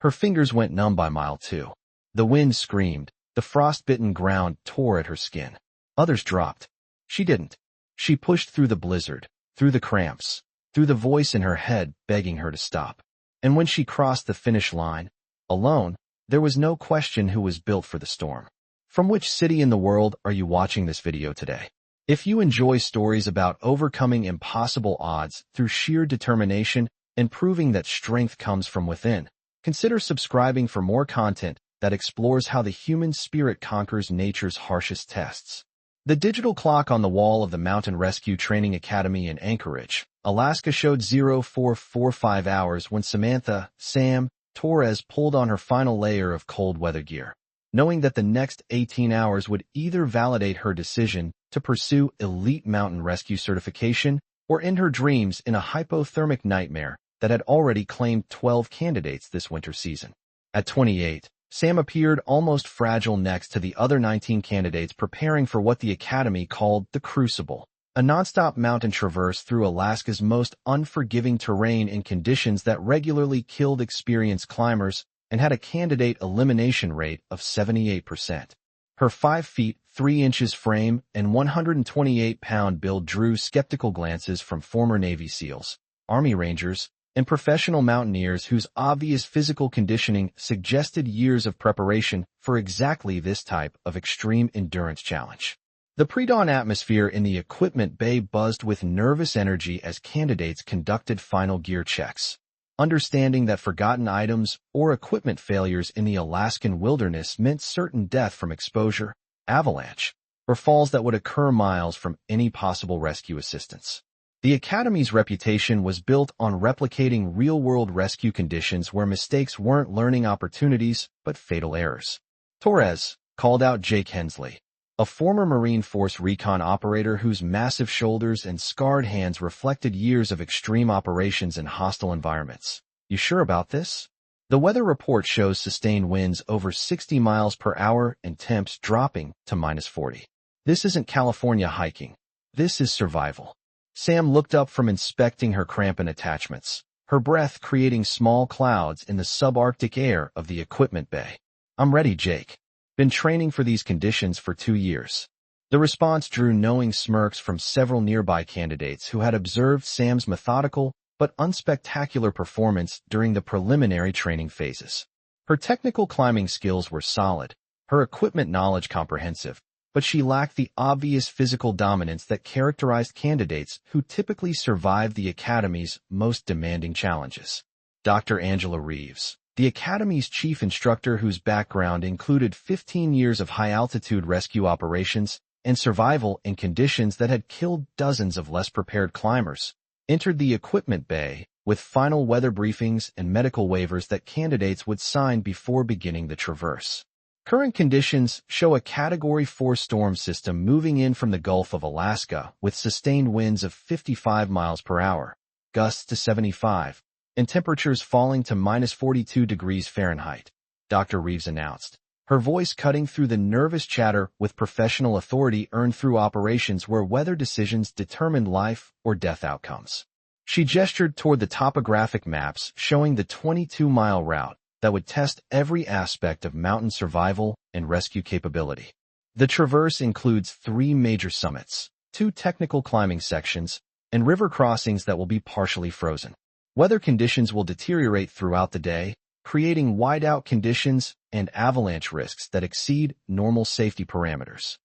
Her fingers went numb by mile 2. The wind screamed. The frostbitten ground tore at her skin. Others dropped. She didn't. She pushed through the blizzard, through the cramps, through the voice in her head begging her to stop. And when she crossed the finish line, alone, there was no question who was built for the storm. From which city in the world are you watching this video today? If you enjoy stories about overcoming impossible odds through sheer determination and proving that strength comes from within, consider subscribing for more content that explores how the human spirit conquers nature's harshest tests. The digital clock on the wall of the Mountain Rescue Training Academy in Anchorage, Alaska showed 0445 hours when Sam, Torres pulled on her final layer of cold weather gear, knowing that the next 18 hours would either validate her decision to pursue elite mountain rescue certification or end her dreams in a hypothermic nightmare that had already claimed 12 candidates this winter season. At 28, Sam appeared almost fragile next to the other 19 candidates preparing for what the Academy called the Crucible, a nonstop mountain traverse through Alaska's most unforgiving terrain in conditions that regularly killed experienced climbers and had a candidate elimination rate of 78%. Her 5 feet 3 inches frame and 128-pound build drew skeptical glances from former Navy SEALs, Army Rangers, and professional mountaineers whose obvious physical conditioning suggested years of preparation for exactly this type of extreme endurance challenge. The pre-dawn atmosphere in the equipment bay buzzed with nervous energy as candidates conducted final gear checks, understanding that forgotten items or equipment failures in the Alaskan wilderness meant certain death from exposure, avalanche, or falls that would occur miles from any possible rescue assistance. The Academy's reputation was built on replicating real-world rescue conditions where mistakes weren't learning opportunities but fatal errors. Torres called out Jake Hensley, a former Marine Force recon operator whose massive shoulders and scarred hands reflected years of extreme operations in hostile environments. "You sure about this?" The weather report shows sustained winds over 60 miles per hour and temps dropping to -40. This isn't California hiking. This is survival. Sam looked up from inspecting her crampon attachments, her breath creating small clouds in the subarctic air of the equipment bay. "I'm ready, Jake. Been training for these conditions for 2 years." The response drew knowing smirks from several nearby candidates who had observed Sam's methodical but unspectacular performance during the preliminary training phases. Her technical climbing skills were solid, her equipment knowledge comprehensive, but she lacked the obvious physical dominance that characterized candidates who typically survived the Academy's most demanding challenges. Dr. Angela Reeves, the Academy's chief instructor whose background included 15 years of high-altitude rescue operations and survival in conditions that had killed dozens of less prepared climbers, entered the equipment bay with final weather briefings and medical waivers that candidates would sign before beginning the traverse. Current conditions show a Category 4 storm system moving in from the Gulf of Alaska with sustained winds of 55 miles per hour, gusts to 75, and temperatures falling to -42 degrees Fahrenheit, Dr. Reeves announced, her voice cutting through the nervous chatter with professional authority earned through operations where weather decisions determined life or death outcomes. She gestured toward the topographic maps showing the 22-mile route that would test every aspect of mountain survival and rescue capability. The traverse includes 3 major summits, 2 technical climbing sections, and river crossings that will be partially frozen. Weather conditions will deteriorate throughout the day, creating whiteout conditions and avalanche risks that exceed normal safety parameters.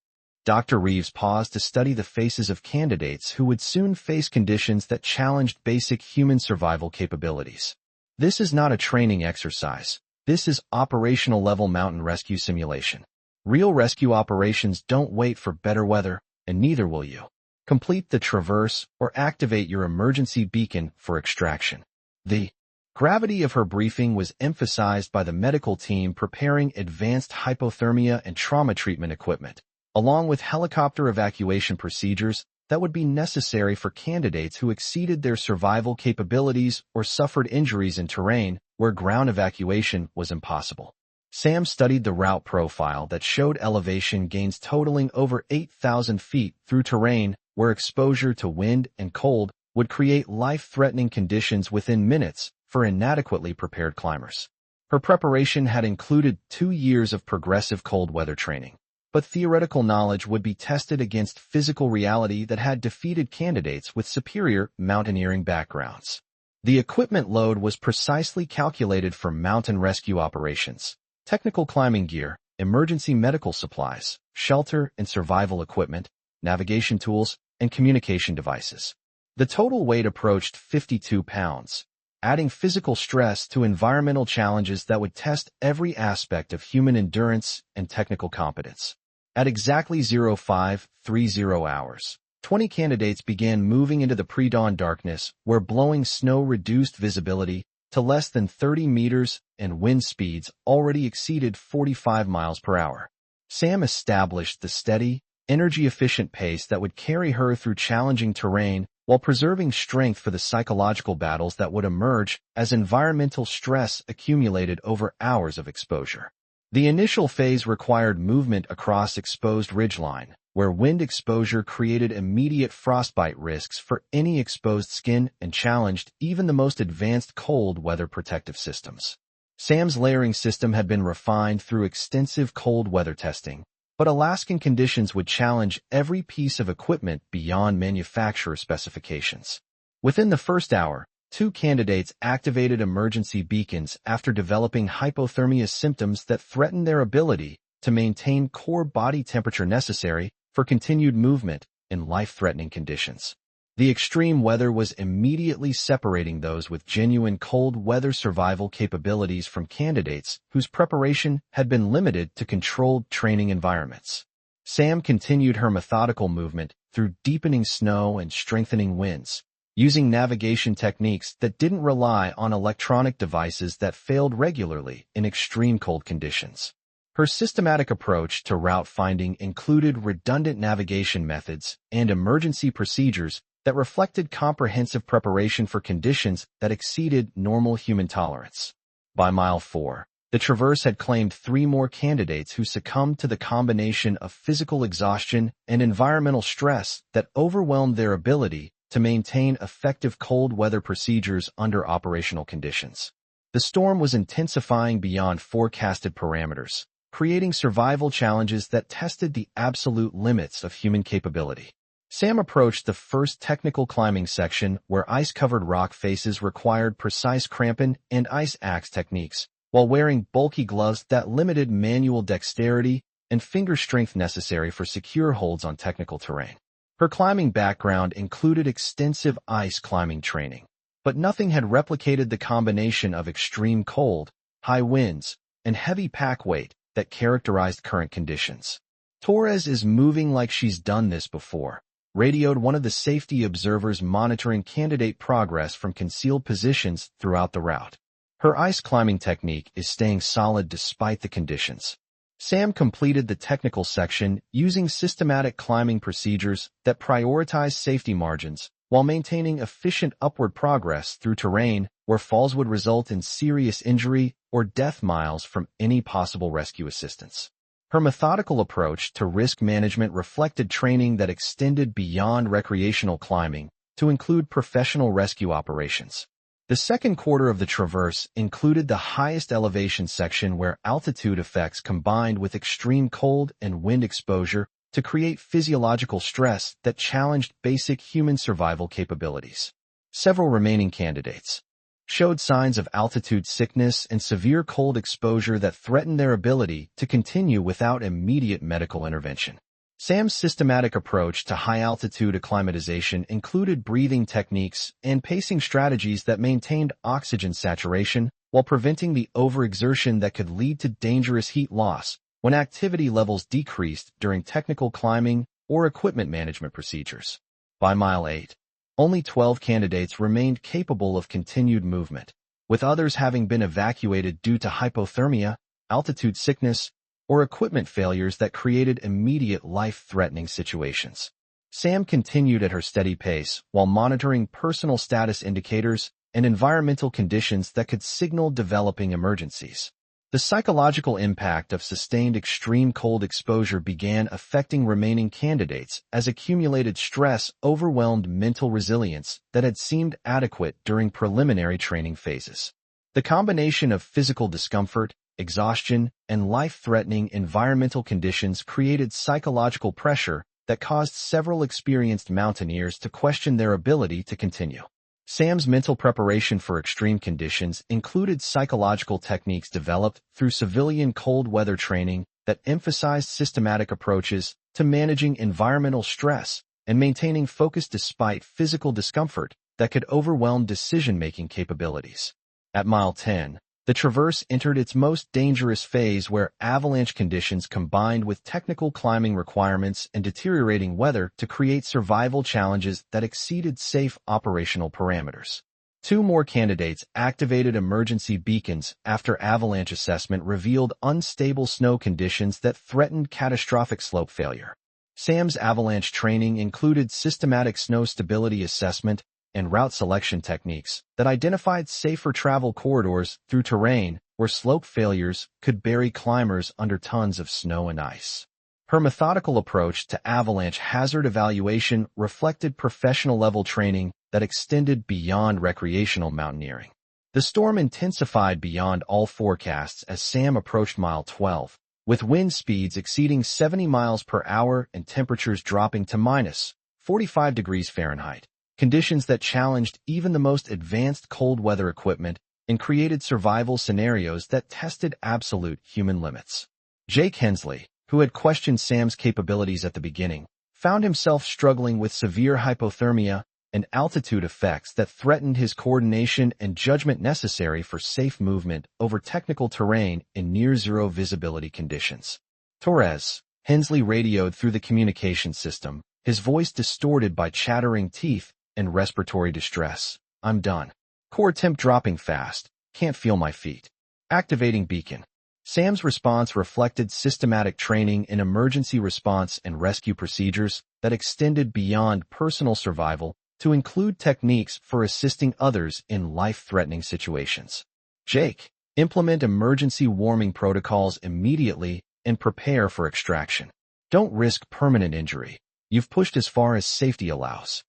Dr. Reeves paused to study the faces of candidates who would soon face conditions that challenged basic human survival capabilities. This is not a training exercise. This is operational-level mountain rescue simulation. Real rescue operations don't wait for better weather, and neither will you. Complete the traverse or activate your emergency beacon for extraction. The gravity of her briefing was emphasized by the medical team preparing advanced hypothermia and trauma treatment equipment, along with helicopter evacuation procedures that would be necessary for candidates who exceeded their survival capabilities or suffered injuries in terrain where ground evacuation was impossible. Sam studied the route profile that showed elevation gains totaling over 8,000 feet through terrain where exposure to wind and cold would create life-threatening conditions within minutes for inadequately prepared climbers. Her preparation had included 2 years of progressive cold weather training, but theoretical knowledge would be tested against physical reality that had defeated candidates with superior mountaineering backgrounds. The equipment load was precisely calculated for mountain rescue operations, technical climbing gear, emergency medical supplies, shelter and survival equipment, navigation tools, and communication devices. The total weight approached 52 pounds, adding physical stress to environmental challenges that would test every aspect of human endurance and technical competence. At exactly 0530 hours, 20 candidates began moving into the pre-dawn darkness where blowing snow reduced visibility to less than 30 meters and wind speeds already exceeded 45 miles per hour. Sam established the steady, energy-efficient pace that would carry her through challenging terrain while preserving strength for the psychological battles that would emerge as environmental stress accumulated over hours of exposure. The initial phase required movement across exposed ridgeline, where wind exposure created immediate frostbite risks for any exposed skin and challenged even the most advanced cold weather protective systems. Sam's layering system had been refined through extensive cold weather testing, but Alaskan conditions would challenge every piece of equipment beyond manufacturer specifications. Within the first hour, 2 candidates activated emergency beacons after developing hypothermia symptoms that threatened their ability to maintain core body temperature necessary for continued movement in life-threatening conditions. The extreme weather was immediately separating those with genuine cold weather survival capabilities from candidates whose preparation had been limited to controlled training environments. Sam continued her methodical movement through deepening snow and strengthening winds, using navigation techniques that didn't rely on electronic devices that failed regularly in extreme cold conditions. Her systematic approach to route finding included redundant navigation methods and emergency procedures that reflected comprehensive preparation for conditions that exceeded normal human tolerance. By mile 4, the Traverse had claimed 3 more candidates who succumbed to the combination of physical exhaustion and environmental stress that overwhelmed their ability to maintain effective cold weather procedures under operational conditions. The storm was intensifying beyond forecasted parameters, creating survival challenges that tested the absolute limits of human capability. Sam approached the first technical climbing section where ice-covered rock faces required precise crampon and ice axe techniques, while wearing bulky gloves that limited manual dexterity and finger strength necessary for secure holds on technical terrain. Her climbing background included extensive ice climbing training, but nothing had replicated the combination of extreme cold, high winds, and heavy pack weight that characterized current conditions. Torres is moving like she's done this before, radioed one of the safety observers monitoring candidate progress from concealed positions throughout the route. Her ice climbing technique is staying solid despite the conditions. Sam completed the technical section using systematic climbing procedures that prioritize safety margins while maintaining efficient upward progress through terrain where falls would result in serious injury or death miles from any possible rescue assistance. Her methodical approach to risk management reflected training that extended beyond recreational climbing to include professional rescue operations. The second quarter of the Traverse included the highest elevation section where altitude effects combined with extreme cold and wind exposure to create physiological stress that challenged basic human survival capabilities. Several remaining candidates showed signs of altitude sickness and severe cold exposure that threatened their ability to continue without immediate medical intervention. Sam's systematic approach to high-altitude acclimatization included breathing techniques and pacing strategies that maintained oxygen saturation while preventing the overexertion that could lead to dangerous heat loss when activity levels decreased during technical climbing or equipment management procedures. By mile 8, only 12 candidates remained capable of continued movement, with others having been evacuated due to hypothermia, altitude sickness, or equipment failures that created immediate life-threatening situations. Sam continued at her steady pace while monitoring personal status indicators and environmental conditions that could signal developing emergencies. The psychological impact of sustained extreme cold exposure began affecting remaining candidates as accumulated stress overwhelmed mental resilience that had seemed adequate during preliminary training phases. The combination of physical discomfort, exhaustion, and life-threatening environmental conditions created psychological pressure that caused several experienced mountaineers to question their ability to continue. Sam's mental preparation for extreme conditions included psychological techniques developed through civilian cold weather training that emphasized systematic approaches to managing environmental stress and maintaining focus despite physical discomfort that could overwhelm decision-making capabilities. At mile 10, the traverse entered its most dangerous phase where avalanche conditions combined with technical climbing requirements and deteriorating weather to create survival challenges that exceeded safe operational parameters. Two more candidates activated emergency beacons after avalanche assessment revealed unstable snow conditions that threatened catastrophic slope failure. Sam's avalanche training included systematic snow stability assessment and route selection techniques that identified safer travel corridors through terrain where slope failures could bury climbers under tons of snow and ice. Her methodical approach to avalanche hazard evaluation reflected professional-level training that extended beyond recreational mountaineering. The storm intensified beyond all forecasts as Sam approached mile 12, with wind speeds exceeding 70 miles per hour and temperatures dropping to minus 45 degrees Fahrenheit. Conditions that challenged even the most advanced cold weather equipment and created survival scenarios that tested absolute human limits. Jake Hensley, who had questioned Sam's capabilities at the beginning, found himself struggling with severe hypothermia and altitude effects that threatened his coordination and judgment necessary for safe movement over technical terrain in near-zero visibility conditions. Torres, Hensley radioed through the communication system, his voice distorted by chattering teeth and respiratory distress. I'm done. Core temp dropping fast. Can't feel my feet. Activating beacon. Sam's response reflected systematic training in emergency response and rescue procedures that extended beyond personal survival to include techniques for assisting others in life-threatening situations. Jake, implement emergency warming protocols immediately and prepare for extraction. Don't risk permanent injury. You've pushed as far as safety allows.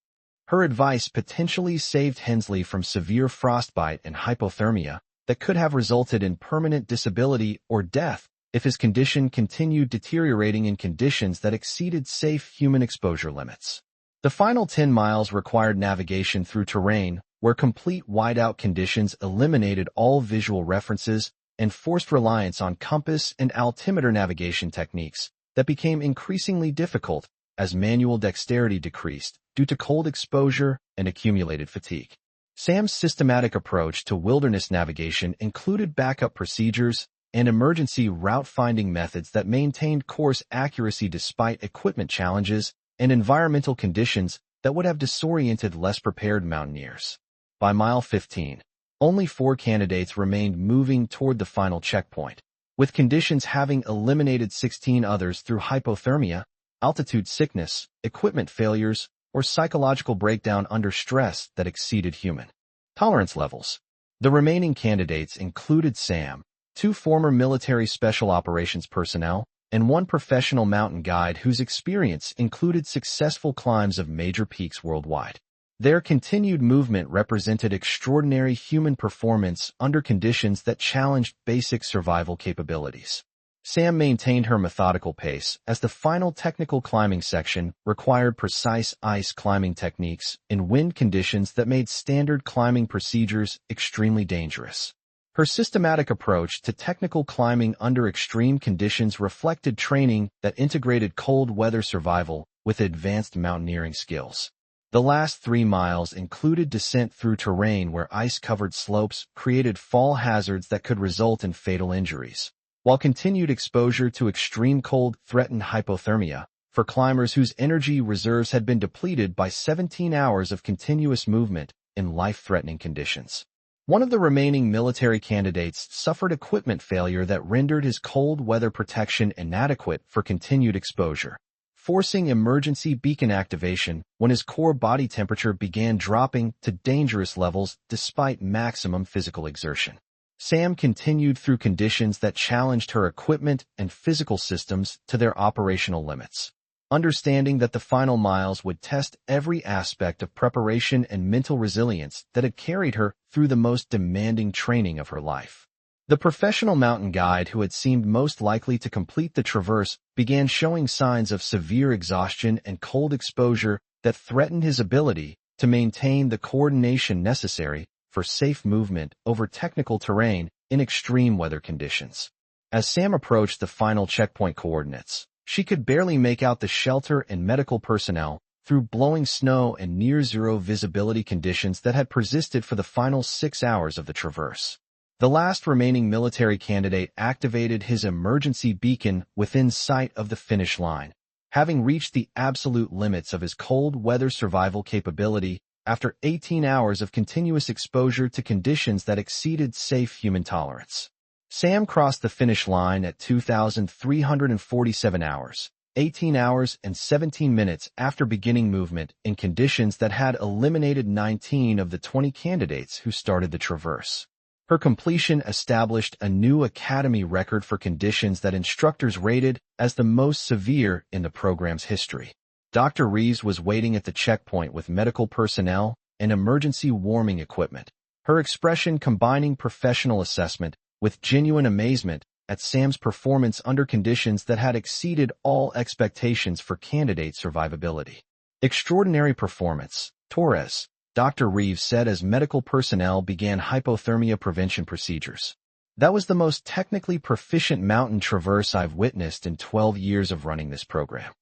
Her advice potentially saved Hensley from severe frostbite and hypothermia that could have resulted in permanent disability or death if his condition continued deteriorating in conditions that exceeded safe human exposure limits. The final 10 miles required navigation through terrain where complete whiteout conditions eliminated all visual references and forced reliance on compass and altimeter navigation techniques that became increasingly difficult as manual dexterity decreased due to cold exposure and accumulated fatigue. Sam's systematic approach to wilderness navigation included backup procedures and emergency route-finding methods that maintained course accuracy despite equipment challenges and environmental conditions that would have disoriented less prepared mountaineers. By mile 15, only 4 candidates remained moving toward the final checkpoint, with conditions having eliminated 16 others through hypothermia, altitude sickness, equipment failures, or psychological breakdown under stress that exceeded human tolerance levels. The remaining candidates included Sam, 2 former military special operations personnel, and 1 professional mountain guide whose experience included successful climbs of major peaks worldwide. Their continued movement represented extraordinary human performance under conditions that challenged basic survival capabilities. Sam maintained her methodical pace as the final technical climbing section required precise ice climbing techniques in wind conditions that made standard climbing procedures extremely dangerous. Her systematic approach to technical climbing under extreme conditions reflected training that integrated cold weather survival with advanced mountaineering skills. The last 3 miles included descent through terrain where ice-covered slopes created fall hazards that could result in fatal injuries, while continued exposure to extreme cold threatened hypothermia for climbers whose energy reserves had been depleted by 17 hours of continuous movement in life-threatening conditions. One of the remaining military candidates suffered equipment failure that rendered his cold weather protection inadequate for continued exposure, forcing emergency beacon activation when his core body temperature began dropping to dangerous levels despite maximum physical exertion. Sam continued through conditions that challenged her equipment and physical systems to their operational limits. understanding that the final miles would test every aspect of preparation and mental resilience that had carried her through the most demanding training of her life. The professional mountain guide who had seemed most likely to complete the traverse began showing signs of severe exhaustion and cold exposure that threatened his ability to maintain the coordination necessary for safe movement over technical terrain in extreme weather conditions. As Sam approached the final checkpoint coordinates, she could barely make out the shelter and medical personnel through blowing snow and near-zero visibility conditions that had persisted for the final 6 hours of the traverse. The last remaining military candidate activated his emergency beacon within sight of the finish line, having reached the absolute limits of his cold weather survival capability after 18 hours of continuous exposure to conditions that exceeded safe human tolerance. Sam crossed the finish line at 2,347 hours, 18 hours and 17 minutes after beginning movement in conditions that had eliminated 19 of the 20 candidates who started the traverse. Her completion established a new academy record for conditions that instructors rated as the most severe in the program's history. Dr. Reeves was waiting at the checkpoint with medical personnel and emergency warming equipment, her expression combining professional assessment with genuine amazement at Sam's performance under conditions that had exceeded all expectations for candidate survivability. Extraordinary performance, Torres, Dr. Reeves said as medical personnel began hypothermia prevention procedures. That was the most technically proficient mountain traverse I've witnessed in 12 years of running this program.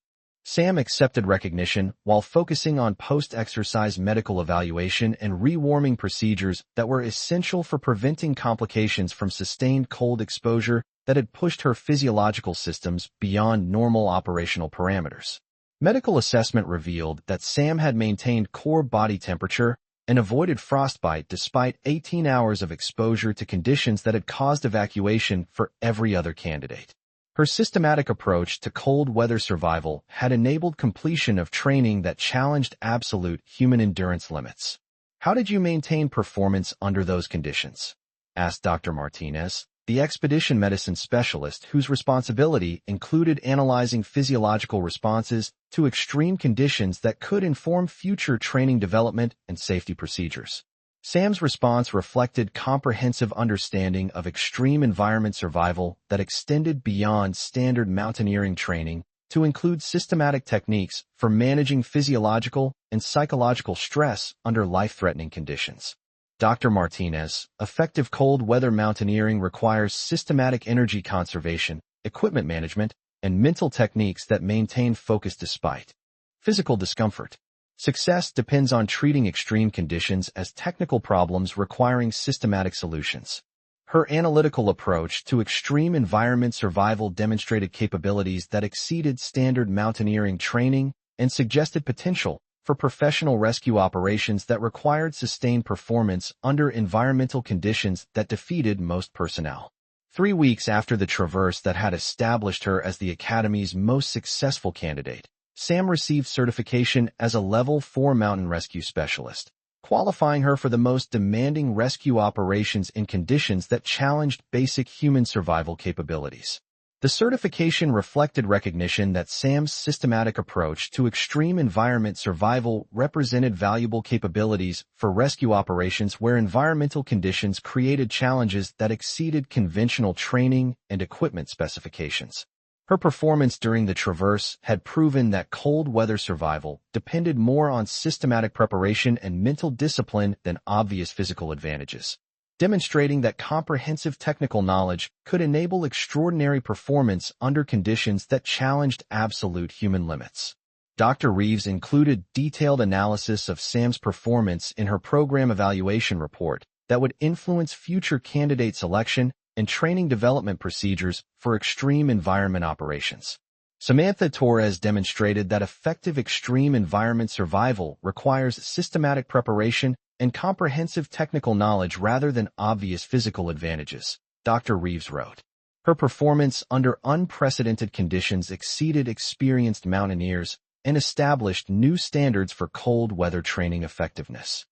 Sam accepted recognition while focusing on post-exercise medical evaluation and rewarming procedures that were essential for preventing complications from sustained cold exposure that had pushed her physiological systems beyond normal operational parameters. Medical assessment revealed that Sam had maintained core body temperature and avoided frostbite despite 18 hours of exposure to conditions that had caused evacuation for every other candidate. Her systematic approach to cold weather survival had enabled completion of training that challenged absolute human endurance limits. "How did you maintain performance under those conditions?" asked Dr. Martinez, the expedition medicine specialist whose responsibility included analyzing physiological responses to extreme conditions that could inform future training development and safety procedures. Sam's response reflected comprehensive understanding of extreme environment survival that extended beyond standard mountaineering training to include systematic techniques for managing physiological and psychological stress under life-threatening conditions. Dr. Martinez, effective cold weather mountaineering requires systematic energy conservation, equipment management, and mental techniques that maintain focus despite physical discomfort. Success depends on treating extreme conditions as technical problems requiring systematic solutions. Her analytical approach to extreme environment survival demonstrated capabilities that exceeded standard mountaineering training and suggested potential for professional rescue operations that required sustained performance under environmental conditions that defeated most personnel. 3 weeks after the traverse that had established her as the Academy's most successful candidate, Sam received certification as a Level 4 mountain rescue specialist, qualifying her for the most demanding rescue operations in conditions that challenged basic human survival capabilities. The certification reflected recognition that Sam's systematic approach to extreme environment survival represented valuable capabilities for rescue operations where environmental conditions created challenges that exceeded conventional training and equipment specifications. Her performance during the traverse had proven that cold weather survival depended more on systematic preparation and mental discipline than obvious physical advantages, demonstrating that comprehensive technical knowledge could enable extraordinary performance under conditions that challenged absolute human limits. Dr. Reeves included detailed analysis of Sam's performance in her program evaluation report that would influence future candidate selection and training development procedures for extreme environment operations. Samantha Torres demonstrated that effective extreme environment survival requires systematic preparation and comprehensive technical knowledge rather than obvious physical advantages, Dr. Reeves wrote. Her performance under unprecedented conditions exceeded experienced mountaineers and established new standards for cold weather training effectiveness.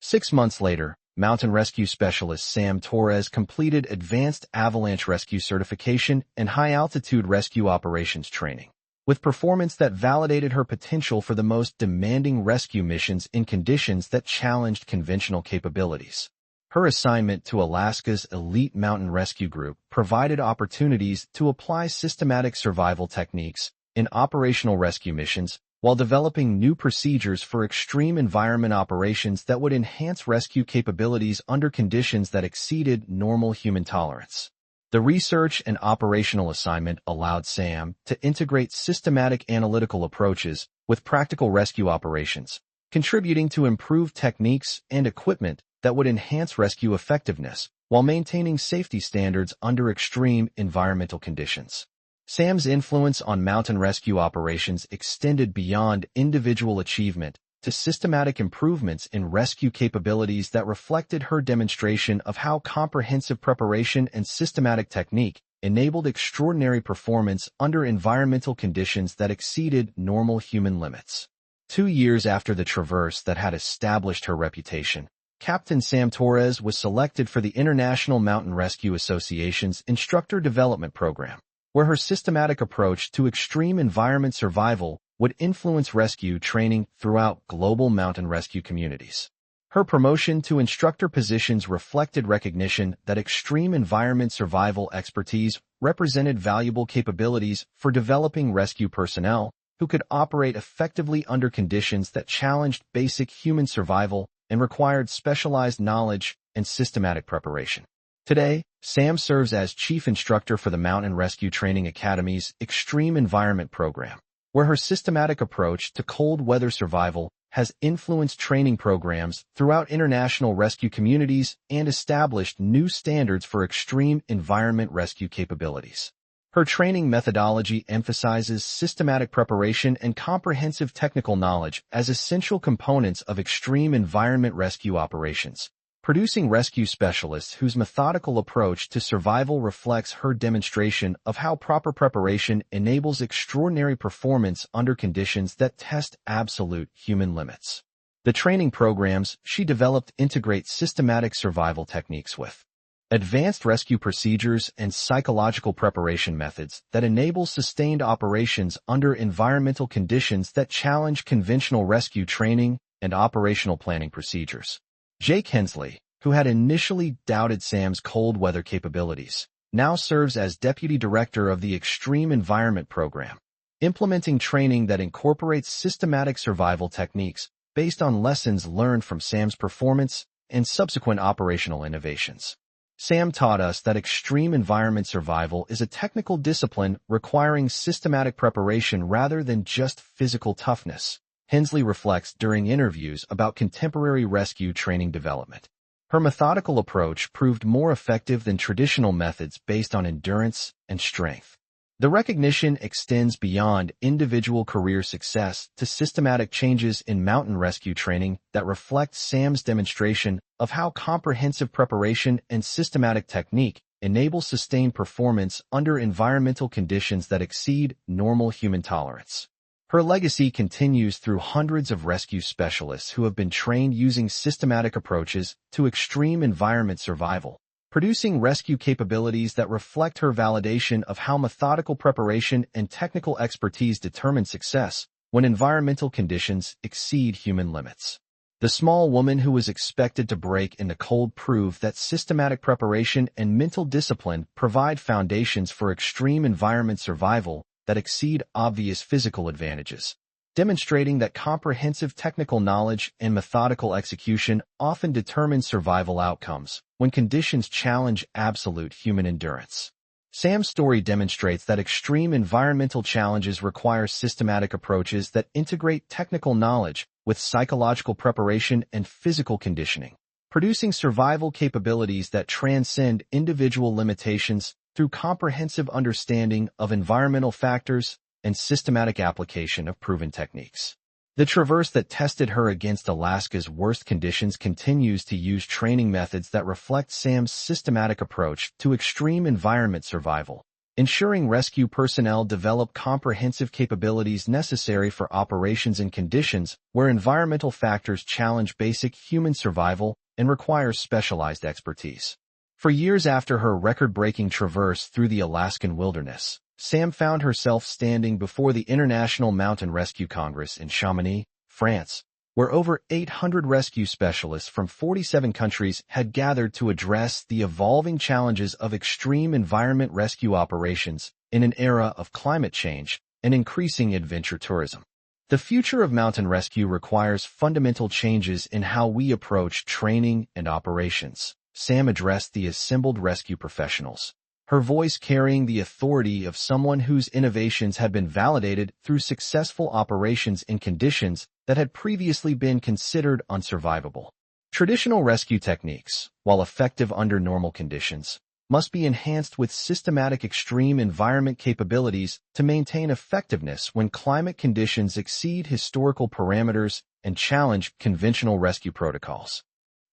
6 months later, mountain rescue specialist Sam Torres completed advanced avalanche rescue certification and high-altitude rescue operations training. with performance that validated her potential for the most demanding rescue missions in conditions that challenged conventional capabilities. Her assignment to Alaska's elite mountain rescue group provided opportunities to apply systematic survival techniques in operational rescue missions while developing new procedures for extreme environment operations that would enhance rescue capabilities under conditions that exceeded normal human tolerance. The research and operational assignment allowed Sam to integrate systematic analytical approaches with practical rescue operations, contributing to improved techniques and equipment that would enhance rescue effectiveness while maintaining safety standards under extreme environmental conditions. Sam's influence on mountain rescue operations extended beyond individual achievement to systematic improvements in rescue capabilities that reflected her demonstration of how comprehensive preparation and systematic technique enabled extraordinary performance under environmental conditions that exceeded normal human limits. 2 years after the traverse that had established her reputation, Captain Sam Torres was selected for the International Mountain Rescue Association's Instructor Development Program, where her systematic approach to extreme environment survival would influence rescue training throughout global mountain rescue communities. Her promotion to instructor positions reflected recognition that extreme environment survival expertise represented valuable capabilities for developing rescue personnel who could operate effectively under conditions that challenged basic human survival and required specialized knowledge and systematic preparation. Today, Sam serves as chief instructor for the Mountain Rescue Training Academy's Extreme Environment Program, where her systematic approach to cold weather survival has influenced training programs throughout international rescue communities and established new standards for extreme environment rescue capabilities. Her training methodology emphasizes systematic preparation and comprehensive technical knowledge as essential components of extreme environment rescue operations, producing rescue specialists whose methodical approach to survival reflects her demonstration of how proper preparation enables extraordinary performance under conditions that test absolute human limits. The training programs she developed integrate systematic survival techniques with advanced rescue procedures and psychological preparation methods that enable sustained operations under environmental conditions that challenge conventional rescue training and operational planning procedures. Jake Hensley, who had initially doubted Sam's cold weather capabilities, now serves as Deputy Director of the Extreme Environment Program, implementing training that incorporates systematic survival techniques based on lessons learned from Sam's performance and subsequent operational innovations. Sam taught us that extreme environment survival is a technical discipline requiring systematic preparation rather than just physical toughness, Hensley reflects during interviews about contemporary rescue training development. Her methodical approach proved more effective than traditional methods based on endurance and strength. The recognition extends beyond individual career success to systematic changes in mountain rescue training that reflect Sam's demonstration of how comprehensive preparation and systematic technique enable sustained performance under environmental conditions that exceed normal human tolerance. Her legacy continues through hundreds of rescue specialists who have been trained using systematic approaches to extreme environment survival, producing rescue capabilities that reflect her validation of how methodical preparation and technical expertise determine success when environmental conditions exceed human limits. The small woman who was expected to break in the cold proved that systematic preparation and mental discipline provide foundations for extreme environment survival that exceed obvious physical advantages, demonstrating that comprehensive technical knowledge and methodical execution often determine survival outcomes when conditions challenge absolute human endurance. Sam's story demonstrates that extreme environmental challenges require systematic approaches that integrate technical knowledge with psychological preparation and physical conditioning, producing survival capabilities that transcend individual limitations through comprehensive understanding of environmental factors and systematic application of proven techniques. The traverse that tested her against Alaska's worst conditions continues to use training methods that reflect Sam's systematic approach to extreme environment survival, ensuring rescue personnel develop comprehensive capabilities necessary for operations in conditions where environmental factors challenge basic human survival and require specialized expertise. For years after her record-breaking traverse through the Alaskan wilderness, Sam found herself standing before the International Mountain Rescue Congress in Chamonix, France, where over 800 rescue specialists from 47 countries had gathered to address the evolving challenges of extreme environment rescue operations in an era of climate change and increasing adventure tourism. The future of mountain rescue requires fundamental changes in how we approach training and operations, Sam addressed the assembled rescue professionals, her voice carrying the authority of someone whose innovations had been validated through successful operations in conditions that had previously been considered unsurvivable. Traditional rescue techniques, while effective under normal conditions, must be enhanced with systematic extreme environment capabilities to maintain effectiveness when climate conditions exceed historical parameters and challenge conventional rescue protocols.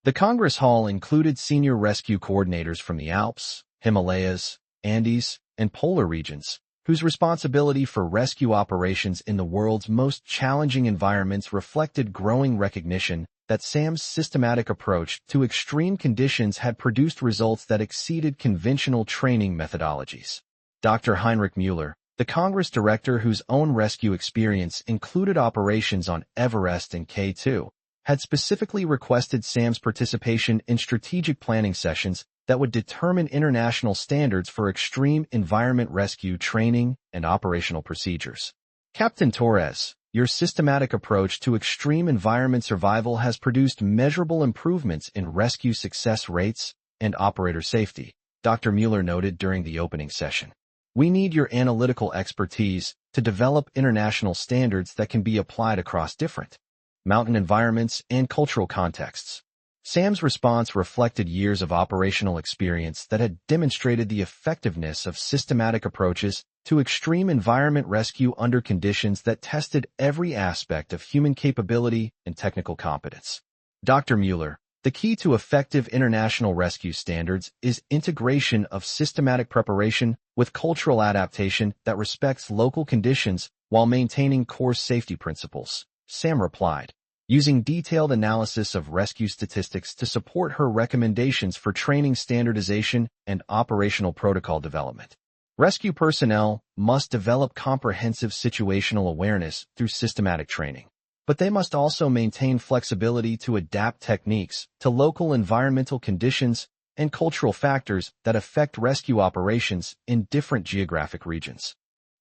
The Congress Hall included senior rescue coordinators from the Alps, Himalayas, Andes, and polar regions, whose responsibility for rescue operations in the world's most challenging environments reflected growing recognition that Sam's systematic approach to extreme conditions had produced results that exceeded conventional training methodologies. Dr. Heinrich Müller, the Congress director whose own rescue experience included operations on Everest and K2, had specifically requested Sam's participation in strategic planning sessions that would determine international standards for extreme environment rescue training and operational procedures. Captain Torres, your systematic approach to extreme environment survival has produced measurable improvements in rescue success rates and operator safety, Dr. Müller noted during the opening session. We need your analytical expertise to develop international standards that can be applied across different mountain environments and cultural contexts. Sam's response reflected years of operational experience that had demonstrated the effectiveness of systematic approaches to extreme environment rescue under conditions that tested every aspect of human capability and technical competence. Dr. Müller, the key to effective international rescue standards is integration of systematic preparation with cultural adaptation that respects local conditions while maintaining core safety principles, Sam replied, using detailed analysis of rescue statistics to support her recommendations for training standardization and operational protocol development. Rescue personnel must develop comprehensive situational awareness through systematic training, but they must also maintain flexibility to adapt techniques to local environmental conditions and cultural factors that affect rescue operations in different geographic regions.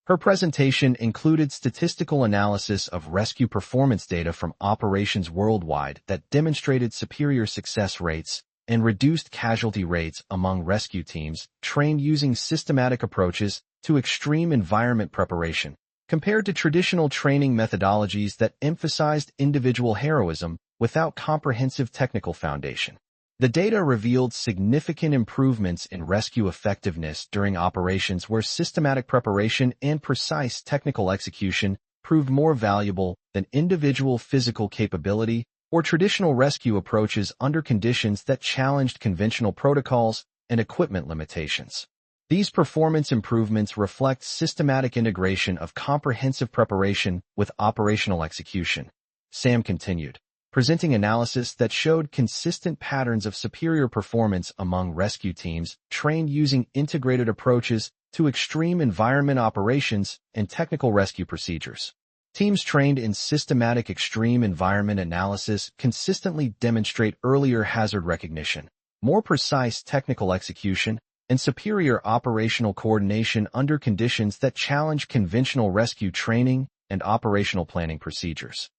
Her presentation included statistical analysis of rescue performance data from operations worldwide that demonstrated superior success rates and reduced casualty rates among rescue teams trained using systematic approaches to extreme environment preparation, compared to traditional training methodologies that emphasized individual heroism without comprehensive technical foundation. The data revealed significant improvements in rescue effectiveness during operations where systematic preparation and precise technical execution proved more valuable than individual physical capability or traditional rescue approaches under conditions that challenged conventional protocols and equipment limitations. These performance improvements reflect systematic integration of comprehensive preparation with operational execution. Sam continued, presenting analysis that showed consistent patterns of superior performance among rescue teams trained using integrated approaches to extreme environment operations and technical rescue procedures. Teams trained in systematic extreme environment analysis consistently demonstrate earlier hazard recognition, more precise technical execution, and superior operational coordination under conditions that challenge conventional rescue training and operational planning procedures.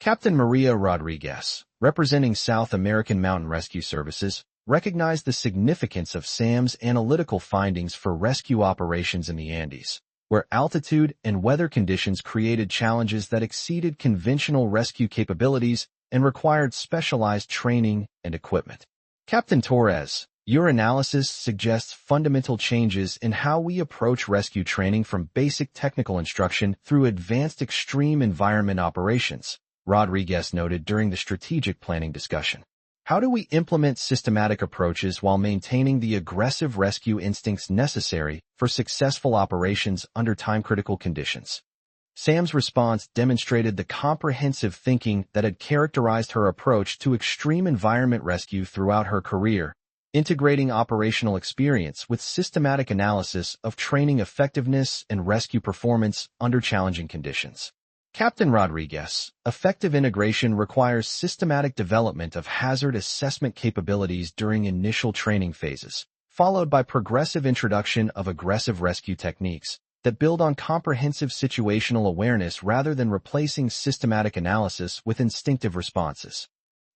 Captain Maria Rodriguez, representing South American Mountain Rescue Services, recognized the significance of Sam's analytical findings for rescue operations in the Andes, where altitude and weather conditions created challenges that exceeded conventional rescue capabilities and required specialized training and equipment. Captain Torres, your analysis suggests fundamental changes in how we approach rescue training from basic technical instruction through advanced extreme environment operations, Rodriguez noted during the strategic planning discussion. How do we implement systematic approaches while maintaining the aggressive rescue instincts necessary for successful operations under time-critical conditions? Sam's response demonstrated the comprehensive thinking that had characterized her approach to extreme environment rescue throughout her career integrating operational experience with systematic analysis of training effectiveness and rescue performance under challenging conditions. Captain Rodriguez, effective integration requires systematic development of hazard assessment capabilities during initial training phases, followed by progressive introduction of aggressive rescue techniques that build on comprehensive situational awareness rather than replacing systematic analysis with instinctive responses.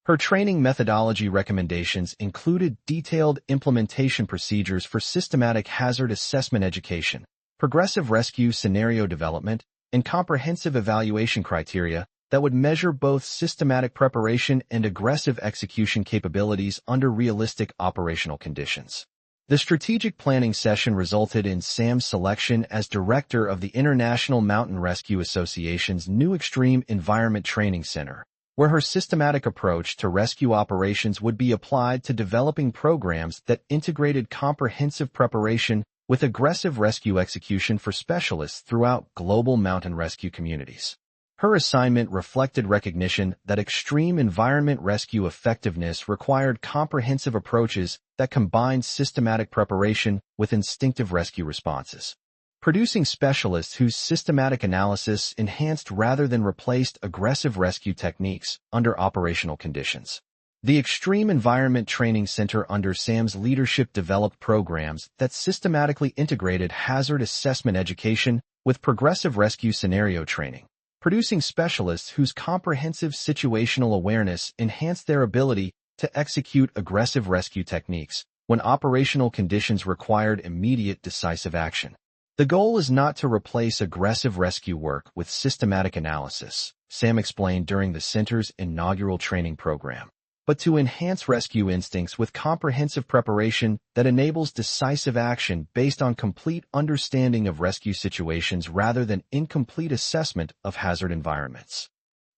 Her training methodology recommendations included detailed implementation procedures for systematic hazard assessment education, progressive rescue scenario development, and comprehensive evaluation criteria that would measure both systematic preparation and aggressive execution capabilities under realistic operational conditions. The strategic planning session resulted in Sam's selection as director of the International Mountain Rescue Association's new Extreme Environment Training Center, where her systematic approach to rescue operations would be applied to developing programs that integrated comprehensive preparation with aggressive rescue execution for specialists throughout global mountain rescue communities. Her assignment reflected recognition that extreme environment rescue effectiveness required comprehensive approaches that combined systematic preparation with instinctive rescue responses, producing specialists whose systematic analysis enhanced rather than replaced aggressive rescue techniques under operational conditions. The Extreme Environment Training Center under Sam's leadership developed programs that systematically integrated hazard assessment education with progressive rescue scenario training, producing specialists whose comprehensive situational awareness enhanced their ability to execute aggressive rescue techniques when operational conditions required immediate decisive action. The goal is not to replace aggressive rescue work with systematic analysis, Sam explained during the center's inaugural training program, but to enhance rescue instincts with comprehensive preparation that enables decisive action based on complete understanding of rescue situations rather than incomplete assessment of hazard environments.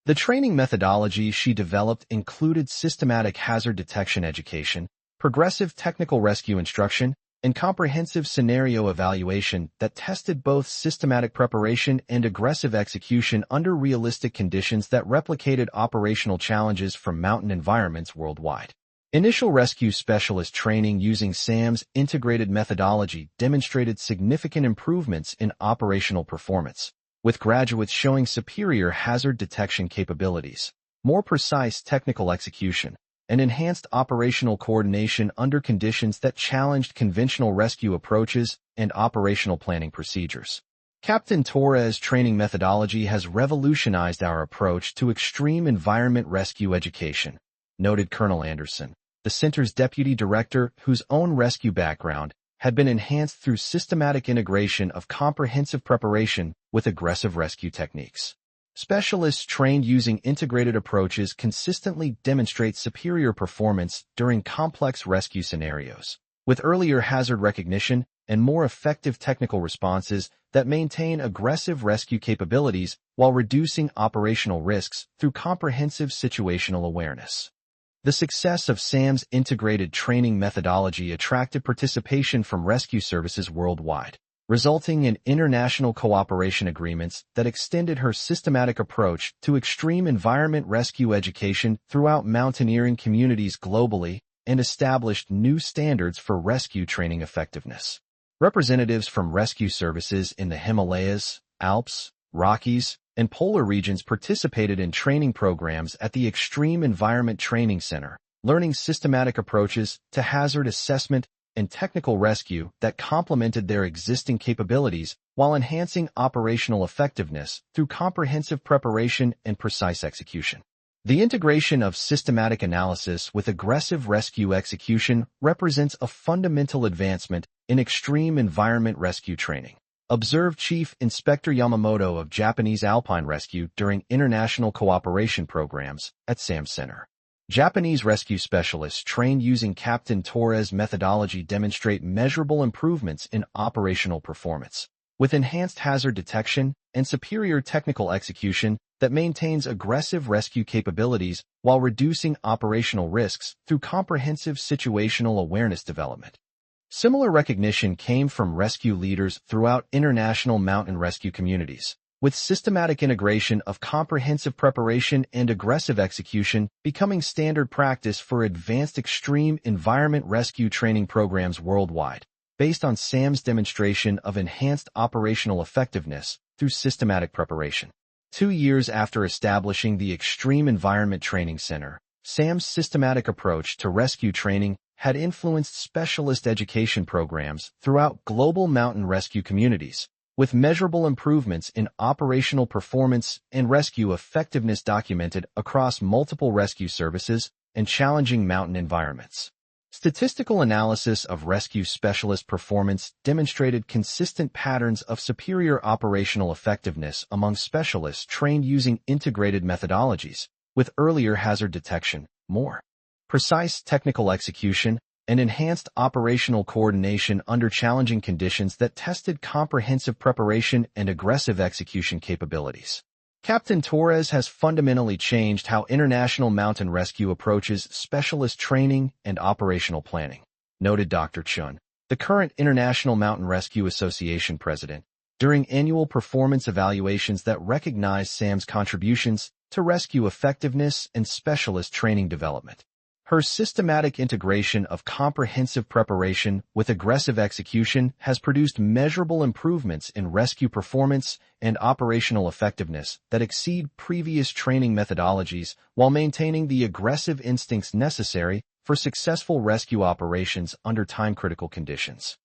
The training methodology she developed included systematic hazard detection education, progressive technical rescue instruction, and comprehensive scenario evaluation that tested both systematic preparation and aggressive execution under realistic conditions that replicated operational challenges from mountain environments worldwide. Initial rescue specialist training using Sam's integrated methodology demonstrated significant improvements in operational performance, with graduates showing superior hazard detection capabilities, more precise technical execution, and enhanced operational coordination under conditions that challenged conventional rescue approaches and operational planning procedures. Captain Torres' training methodology has revolutionized our approach to extreme environment rescue education, noted Colonel Anderson, the center's deputy director whose own rescue background had been enhanced through systematic integration of comprehensive preparation with aggressive rescue techniques. Specialists trained using integrated approaches consistently demonstrate superior performance during complex rescue scenarios, with earlier hazard recognition and more effective technical responses that maintain aggressive rescue capabilities while reducing operational risks through comprehensive situational awareness. The success of Sam's integrated training methodology attracted participation from rescue services worldwide, resulting in international cooperation agreements that extended her systematic approach to extreme environment rescue education throughout mountaineering communities globally and established new standards for rescue training effectiveness. Representatives from rescue services in the Himalayas, Alps, Rockies, and polar regions participated in training programs at the Extreme Environment Training Center, learning systematic approaches to hazard assessment and technical rescue that complemented their existing capabilities while enhancing operational effectiveness through comprehensive preparation and precise execution. The integration of systematic analysis with aggressive rescue execution represents a fundamental advancement in extreme environment rescue training, observed Chief Inspector Yamamoto of Japanese Alpine Rescue during international cooperation programs at SAM Center. Japanese rescue specialists trained using Captain Torres' methodology demonstrate measurable improvements in operational performance, with enhanced hazard detection and superior technical execution that maintains aggressive rescue capabilities while reducing operational risks through comprehensive situational awareness development. Similar recognition came from rescue leaders throughout international mountain rescue communities, with systematic integration of comprehensive preparation and aggressive execution becoming standard practice for advanced extreme environment rescue training programs worldwide, based on SAM's demonstration of enhanced operational effectiveness through systematic preparation. 2 years after establishing the Extreme Environment Training Center, SAM's systematic approach to rescue training had influenced specialist education programs throughout global mountain rescue communities, with measurable improvements in operational performance and rescue effectiveness documented across multiple rescue services and challenging mountain environments. Statistical analysis of rescue specialist performance demonstrated consistent patterns of superior operational effectiveness among specialists trained using integrated methodologies, with earlier hazard detection, more precise technical execution, and enhanced operational coordination under challenging conditions that tested comprehensive preparation and aggressive execution capabilities. Captain Torres has fundamentally changed how international mountain rescue approaches specialist training and operational planning, noted Dr. Chun, the current International Mountain Rescue Association president, during annual performance evaluations that recognize SAM's contributions to rescue effectiveness and specialist training development. Her systematic integration of comprehensive preparation with aggressive execution has produced measurable improvements in rescue performance and operational effectiveness that exceed previous training methodologies while maintaining the aggressive instincts necessary for successful rescue operations under time-critical conditions.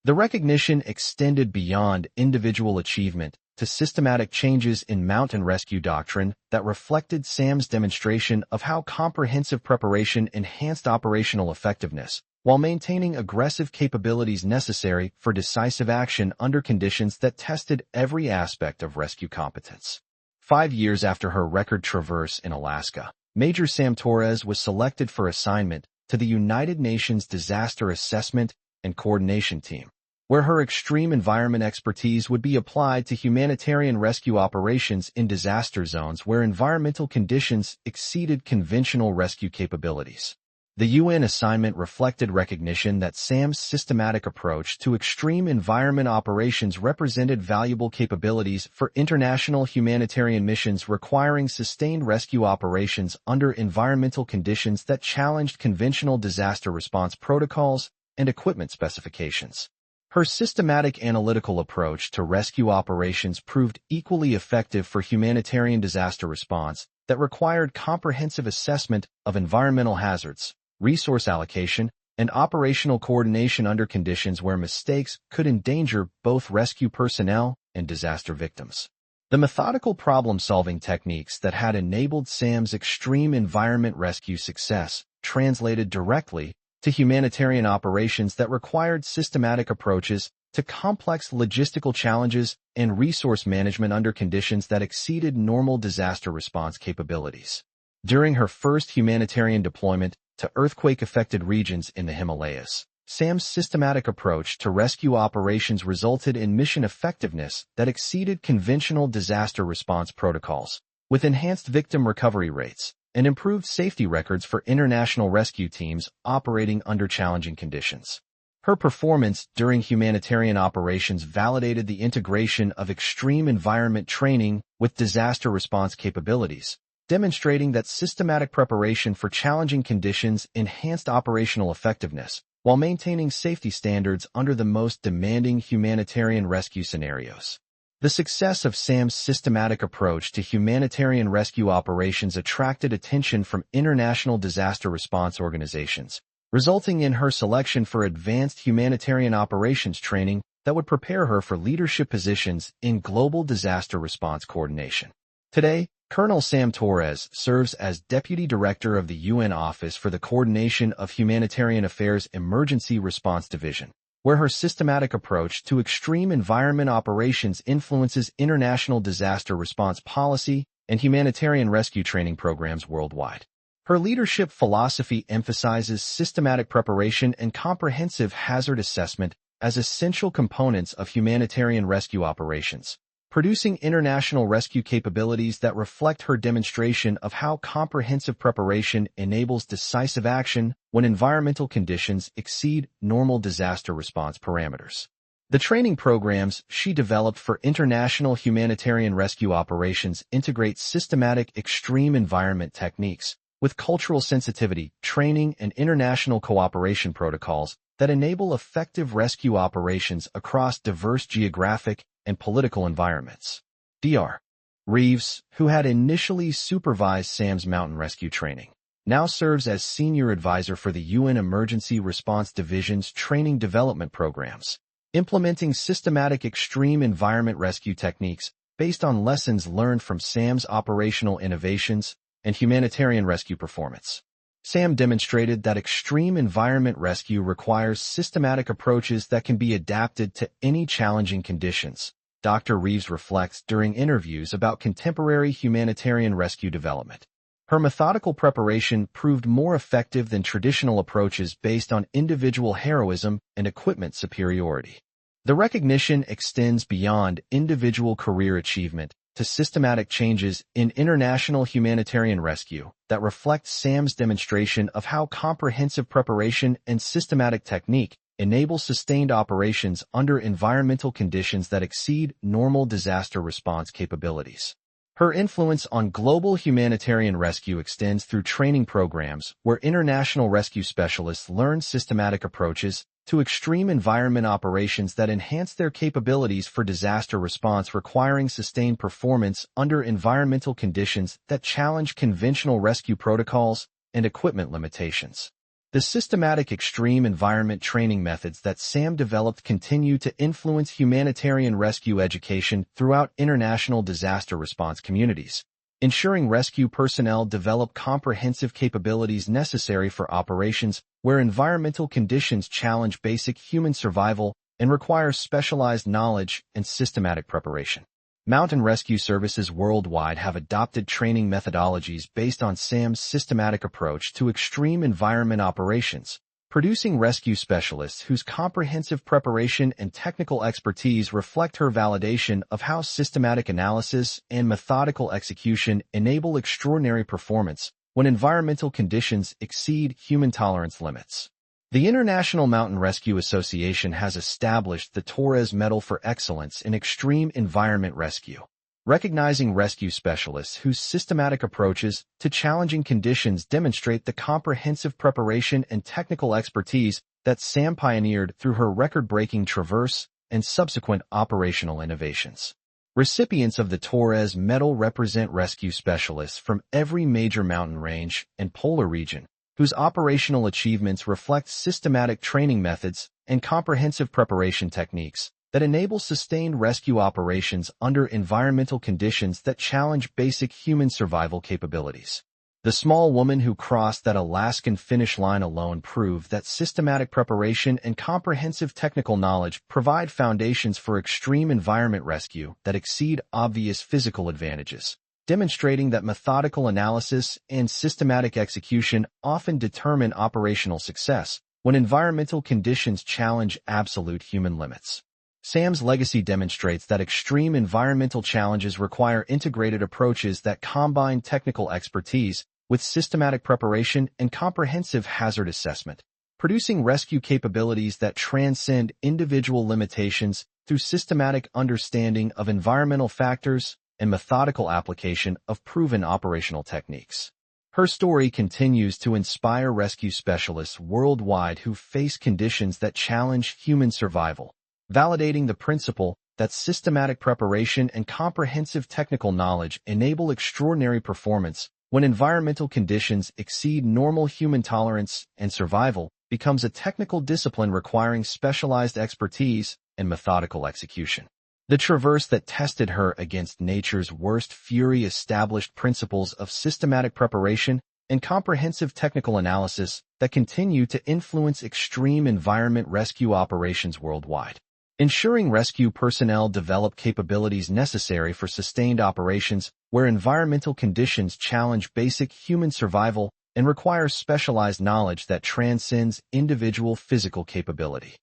The recognition extended beyond individual achievement to systematic changes in mountain rescue doctrine that reflected SAM's demonstration of how comprehensive preparation enhanced operational effectiveness while maintaining aggressive capabilities necessary for decisive action under conditions that tested every aspect of rescue competence. 5 years after her record traverse in Alaska, Major Sam Torres was selected for assignment to the United Nations Disaster Assessment and Coordination Team, where her extreme environment expertise would be applied to humanitarian rescue operations in disaster zones where environmental conditions exceeded conventional rescue capabilities. The UN assignment reflected recognition that SAM's systematic approach to extreme environment operations represented valuable capabilities for international humanitarian missions requiring sustained rescue operations under environmental conditions that challenged conventional disaster response protocols and equipment specifications. Her systematic analytical approach to rescue operations proved equally effective for humanitarian disaster response that required comprehensive assessment of environmental hazards, resource allocation, and operational coordination under conditions where mistakes could endanger both rescue personnel and disaster victims. The methodical problem-solving techniques that had enabled SAM's extreme environment rescue success translated directly to humanitarian operations that required systematic approaches to complex logistical challenges and resource management under conditions that exceeded normal disaster response capabilities. During her first humanitarian deployment to earthquake-affected regions in the Himalayas, SAM's systematic approach to rescue operations resulted in mission effectiveness that exceeded conventional disaster response protocols, with enhanced victim recovery rates and improved safety records for international rescue teams operating under challenging conditions. Her performance during humanitarian operations validated the integration of extreme environment training with disaster response capabilities, demonstrating that systematic preparation for challenging conditions enhanced operational effectiveness while maintaining safety standards under the most demanding humanitarian rescue scenarios. The success of SAM's systematic approach to humanitarian rescue operations attracted attention from international disaster response organizations, resulting in her selection for advanced humanitarian operations training that would prepare her for leadership positions in global disaster response coordination. Today, Colonel Sam Torres serves as Deputy Director of the UN Office for the Coordination of Humanitarian Affairs Emergency Response Division, where her systematic approach to extreme environment operations influences international disaster response policy and humanitarian rescue training programs worldwide. Her leadership philosophy emphasizes systematic preparation and comprehensive hazard assessment as essential components of humanitarian rescue operations, producing international rescue capabilities that reflect her demonstration of how comprehensive preparation enables decisive action when environmental conditions exceed normal disaster response parameters. The training programs she developed for international humanitarian rescue operations integrate systematic extreme environment techniques with cultural sensitivity, training, and international cooperation protocols that enable effective rescue operations across diverse geographic and political environments. Dr. Reeves, who had initially supervised Sam's mountain rescue training, now serves as senior advisor for the UN Emergency Response Division's training development programs, implementing systematic extreme environment rescue techniques based on lessons learned from Sam's operational innovations and humanitarian rescue performance. Sam demonstrated that extreme environment rescue requires systematic approaches that can be adapted to any challenging conditions. Dr. Reeves reflects during interviews about contemporary humanitarian rescue development. Her methodical preparation proved more effective than traditional approaches based on individual heroism and equipment superiority. The recognition extends beyond individual career achievement to systematic changes in international humanitarian rescue that reflect Sam's demonstration of how comprehensive preparation and systematic technique enable sustained operations under environmental conditions that exceed normal disaster response capabilities. Her influence on global humanitarian rescue extends through training programs where international rescue specialists learn systematic approaches to extreme environment operations that enhance their capabilities for disaster response requiring sustained performance under environmental conditions that challenge conventional rescue protocols and equipment limitations. The systematic extreme environment training methods that Sam developed continue to influence humanitarian rescue education throughout international disaster response communities, ensuring rescue personnel develop comprehensive capabilities necessary for operations where environmental conditions challenge basic human survival and require specialized knowledge and systematic preparation. Mountain rescue services worldwide have adopted training methodologies based on Sam's systematic approach to extreme environment operations, producing rescue specialists whose comprehensive preparation and technical expertise reflect her validation of how systematic analysis and methodical execution enable extraordinary performance when environmental conditions exceed human tolerance limits. The International Mountain Rescue Association has established the Torres Medal for Excellence in Extreme Environment Rescue, recognizing rescue specialists whose systematic approaches to challenging conditions demonstrate the comprehensive preparation and technical expertise that Sam pioneered through her record-breaking traverse and subsequent operational innovations. Recipients of the Torres Medal represent rescue specialists from every major mountain range and polar region, whose operational achievements reflect systematic training methods and comprehensive preparation techniques that enable sustained rescue operations under environmental conditions that challenge basic human survival capabilities. The small woman who crossed that Alaskan finish line alone proved that systematic preparation and comprehensive technical knowledge provide foundations for extreme environment rescue that exceed obvious physical advantages, demonstrating that methodical analysis and systematic execution often determine operational success when environmental conditions challenge absolute human limits. Sam's legacy demonstrates that extreme environmental challenges require integrated approaches that combine technical expertise with systematic preparation and comprehensive hazard assessment, producing rescue capabilities that transcend individual limitations through systematic understanding of environmental factors and methodical application of proven operational techniques. Her story continues to inspire rescue specialists worldwide who face conditions that challenge human survival, validating the principle that systematic preparation and comprehensive technical knowledge enable extraordinary performance when environmental conditions exceed normal human tolerance, and survival becomes a technical discipline requiring specialized expertise and methodical execution. The traverse that tested her against nature's worst fury established principles of systematic preparation and comprehensive technical analysis that continue to influence extreme environment rescue operations worldwide, ensuring rescue personnel develop capabilities necessary for sustained operations where environmental conditions challenge basic human survival and require specialized knowledge that transcends individual physical capability.